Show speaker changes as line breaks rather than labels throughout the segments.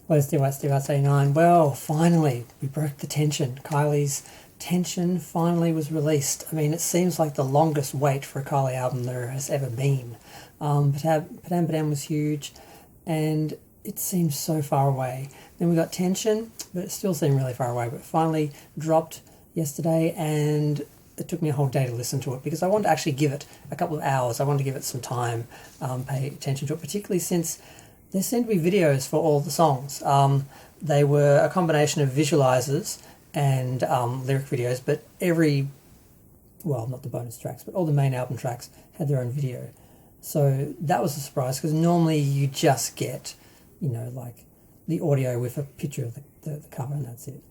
Where's Steve 89? Well, finally, we broke the tension. Kylie's Tension finally was released. I mean, it seems like the longest wait for a Kylie album there has ever been. Padam was huge, and it seemed so far away. Then we got Tension, but it still seemed really far away. But finally dropped yesterday, and it took me a whole day to listen to it because I wanted to actually give it a couple of hours. I wanted to give it some time, pay attention to it, particularly since there seemed to be videos for all the songs. They were a combination of visualizers and lyric videos, but not the bonus tracks, but all the main album tracks had their own video. So that was a surprise because normally you just get, like the audio with a picture of the cover and that's it.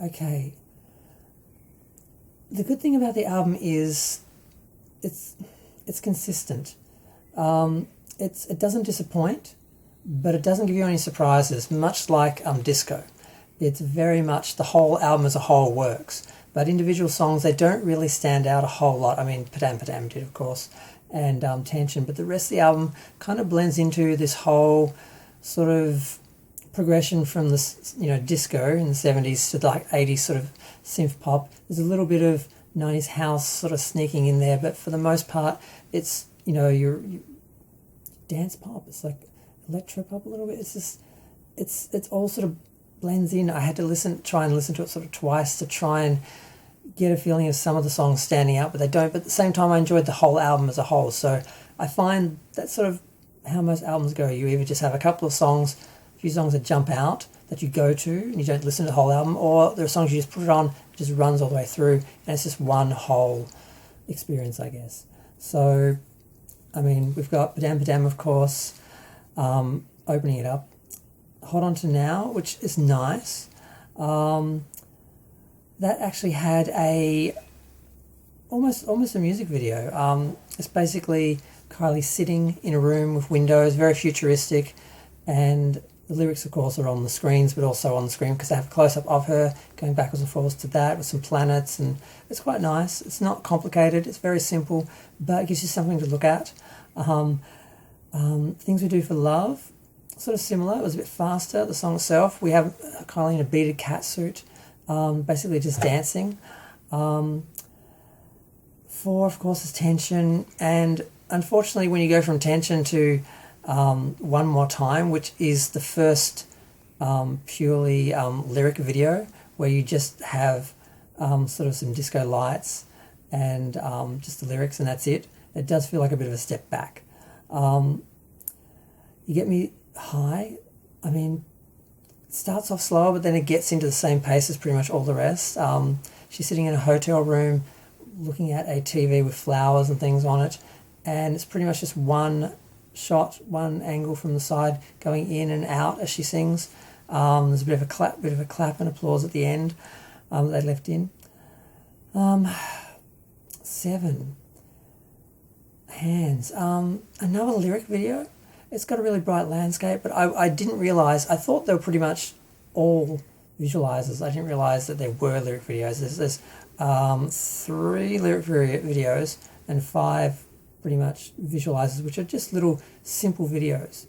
Okay. The good thing about the album is it's consistent. It doesn't disappoint, but it doesn't give you any surprises, much like Disco. It's very much the whole album as a whole works, but individual songs, they don't really stand out a whole lot. I mean, Padam did, of course, and Tension, but the rest of the album kind of blends into this whole sort of progression from the disco in the 70s to like 80s sort of synth pop. There's a little bit of 90s house sort of sneaking in there, but for the most part, it's your dance pop. It's like electro pop a little bit. It's just it's all sort of blends in. I had to try and listen to it sort of twice to try and get a feeling of some of the songs standing out, but they don't. But at the same time, I enjoyed the whole album as a whole. So I find that's sort of how most albums go. You either just have a couple of songs, a few songs that jump out that you go to and you don't listen to the whole album, or there are songs you just put it on, it just runs all the way through, and it's just one whole experience, I guess. So, I mean, we've got Padam, of course, opening it up. Hold On To Now, which is nice. That actually had almost a music video. It's basically Kylie sitting in a room with windows, very futuristic, and the lyrics, of course, are on the screens, but also on the screen because they have a close-up of her going backwards and forwards to that with some planets, and it's quite nice. It's not complicated. It's very simple, but it gives you something to look at. Things We Do For Love, sort of similar. It was a bit faster, the song itself. We have Kylie in a beaded catsuit, basically just dancing. 4, of course, is Tension, and unfortunately when you go from Tension to One More Time, which is the first purely lyric video where you just have sort of some disco lights and just the lyrics and that's it. It does feel like a bit of a step back. You Get Me High, I mean, it starts off slower, but then it gets into the same pace as pretty much all the rest. She's sitting in a hotel room looking at a TV with flowers and things on it, and it's pretty much just one shot, one angle from the side going in and out as she sings. There's a bit of a clap and applause at the end that they left in. 7, Hands, another lyric video. It's got a really bright landscape, but I didn't realise, I thought they were pretty much all visualizers. I didn't realise that there were lyric videos. There's 3 lyric videos and 5 pretty much visualizers, which are just little simple videos.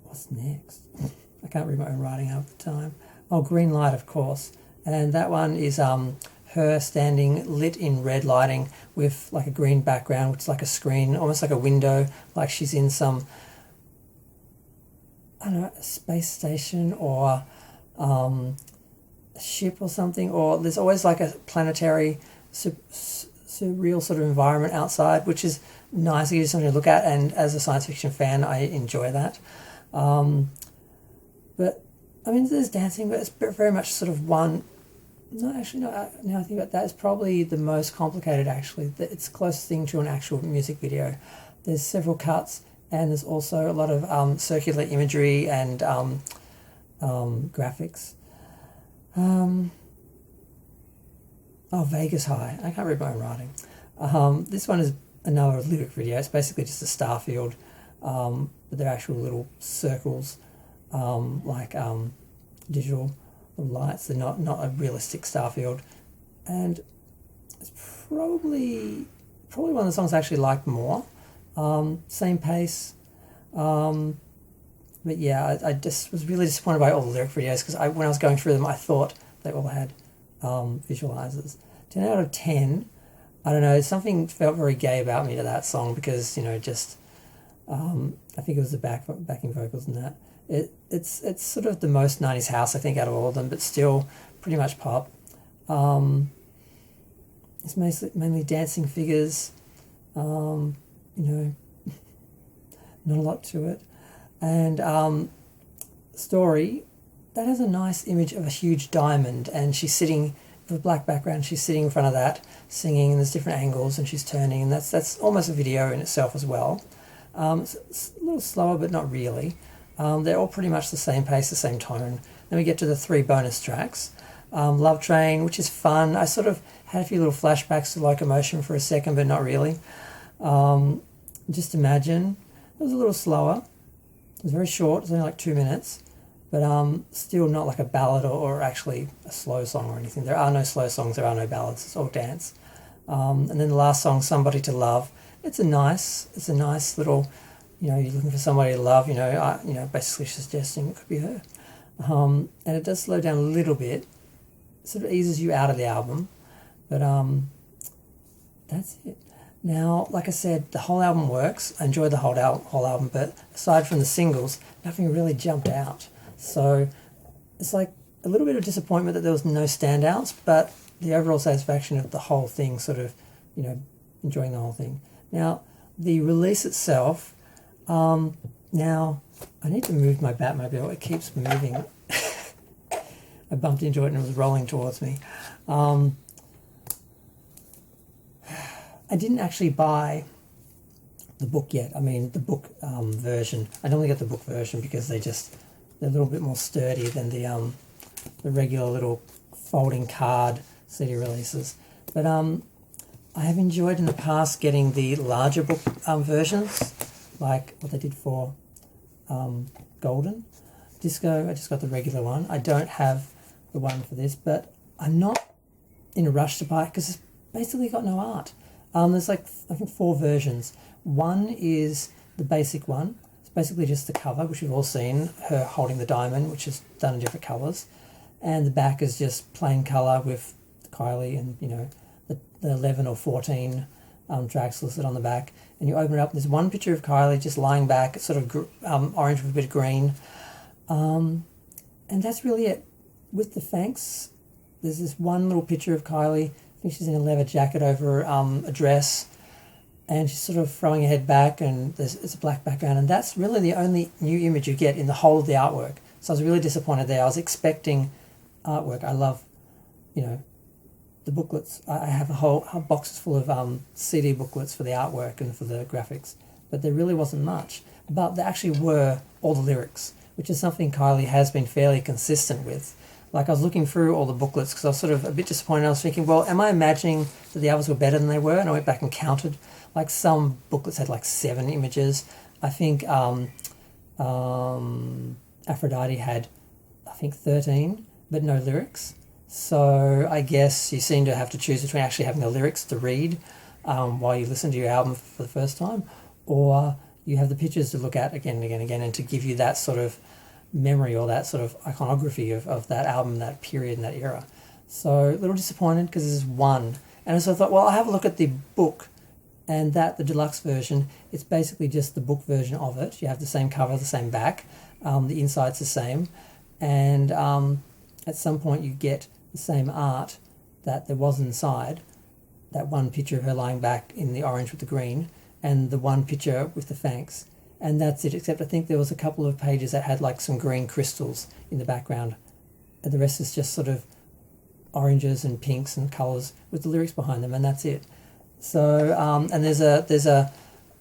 What's next? I can't read my own writing half the time. Oh, Green Light, of course. And that one is her standing lit in red lighting with like a green background, which is like a screen, almost like a window, like she's in some, I don't know, a space station or a ship or something, or there's always like a planetary surreal sort of environment outside, which is nice. It gives you something to look at, and as a science fiction fan, I enjoy that. But I mean, there's dancing, but it's very much sort of one. No, actually, no. Now I think about that, it's probably the most complicated. Actually, it's the closest thing to an actual music video. There's several cuts, and there's also a lot of circular imagery and graphics. Vegas High. I can't read my own writing. This one is another lyric video. It's basically just a star field, but they're actual little circles, like digital lights. They're not a realistic star field, and it's probably one of the songs I actually like more Same pace. But yeah, I just was really disappointed by all the lyric videos because when I was going through them, I thought they all had visualizers. 10 out of 10. I don't know, something felt very gay about me to that song because, just I think it was the backing vocals and that. It's sort of the most 90s house, I think, out of all of them, but still pretty much pop. It's mainly dancing figures, not a lot to it. And story, that has a nice image of a huge diamond, and she's sitting with a black background, she's sitting in front of that, singing, and there's different angles, and she's turning, and that's almost a video in itself as well. It's a little slower, but not really. They're all pretty much the same pace, the same tone. Then we get to the 3 bonus tracks. Love Train, which is fun. I sort of had a few little flashbacks to Locomotion for a second, but not really. Just Imagine, it was a little slower. It was very short, it was only like 2 minutes, but still not like a ballad or actually a slow song or anything. There are no slow songs, there are no ballads, it's all dance. And then the last song, Somebody to Love, it's a nice little, you're looking for somebody to love, basically suggesting it could be her. And it does slow down a little bit, sort of eases you out of the album, but that's it. Now, like I said, the whole album works. I enjoyed the whole album, but aside from the singles, nothing really jumped out. So it's like a little bit of disappointment that there was no standouts, but the overall satisfaction of the whole thing, sort of, enjoying the whole thing. Now, the release itself, now I need to move my Batmobile. It keeps moving. I bumped into it and it was rolling towards me. I didn't actually buy the book yet. I mean, the book version. I normally get the book version because they're a little bit more sturdy than the regular little folding card CD releases. But I have enjoyed in the past getting the larger book versions, like what they did for Golden Disco. I just got the regular one. I don't have the one for this, but I'm not in a rush to buy it because it's basically got no art. There's like, I think 4 versions. One is the basic one. It's basically just the cover, which we've all seen, her holding the diamond, which is done in different colours. And the back is just plain colour with Kylie and, the 11 or 14 tracks listed on the back. And you open it up, there's one picture of Kylie just lying back. It's sort of orange with a bit of green. And that's really it. With the thanks, there's this one little picture of Kylie. I think she's in a leather jacket over a dress, and she's sort of throwing her head back, and it's a black background, and that's really the only new image you get in the whole of the artwork. So I was really disappointed there. I was expecting artwork. I love, the booklets. I have a whole boxes full of CD booklets for the artwork and for the graphics, but there really wasn't much. But there actually were all the lyrics, which is something Kylie has been fairly consistent with. Like, I was looking through all the booklets because I was sort of a bit disappointed. I was thinking, well, am I imagining that the others were better than they were? And I went back and counted. Like, some booklets had like 7 images. I think Aphrodite had, 13, but no lyrics. So I guess you seem to have to choose between actually having the lyrics to read while you listen to your album for the first time, or you have the pictures to look at again and again and again, and to give you that sort of memory or that sort of iconography of that album, that period and that era. So a little disappointed because this is one. And so I thought, well, I'll have a look at the book, and the deluxe version, it's basically just the book version of it. You have the same cover, the same back, the inside's the same, and at some point you get the same art that there was inside, that one picture of her lying back in the orange with the green, and the one picture with the thanks. And that's it, except I think there was a couple of pages that had like some green crystals in the background. And the rest is just sort of oranges and pinks and colours with the lyrics behind them, and that's it. So, and there's a,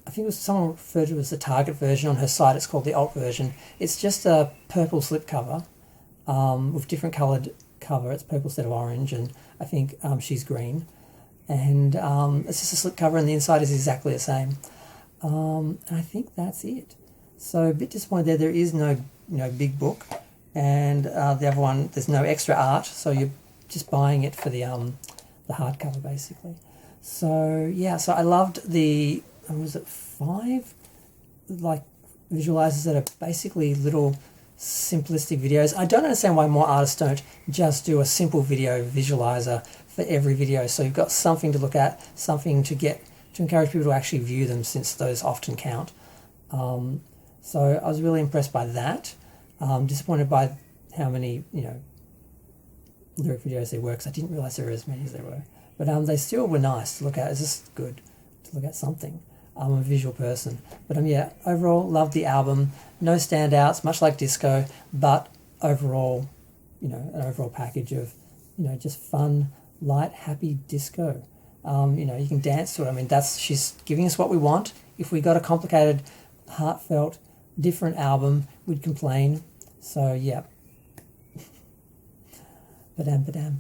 I think it was someone referred to it as the Target version on her site. It's called the Alt version. It's just a purple slipcover with different coloured cover. It's purple instead of orange, and I think she's green. And it's just a slipcover, and the inside is exactly the same. And I think that's it. So a bit disappointed there. There is no big book, and the other one, there's no extra art, so you're just buying it for the hardcover basically. So yeah, so I loved the was it 5 like visualizers that are basically little simplistic videos. I don't understand why more artists don't just do a simple video visualizer for every video, so you've got something to look at, something to encourage people to actually view them, since those often count. So I was really impressed by that. Disappointed by how many, lyric videos there were, because I didn't realise there were as many as there were. But they still were nice to look at. It's just good to look at something. I'm a visual person. But yeah, overall, loved the album. No standouts, much like Disco, but overall, an overall package of, just fun, light, happy disco. You can dance to it. I mean, she's giving us what we want. If we got a complicated, heartfelt, different album, we'd complain. So, yeah. Padam, padam.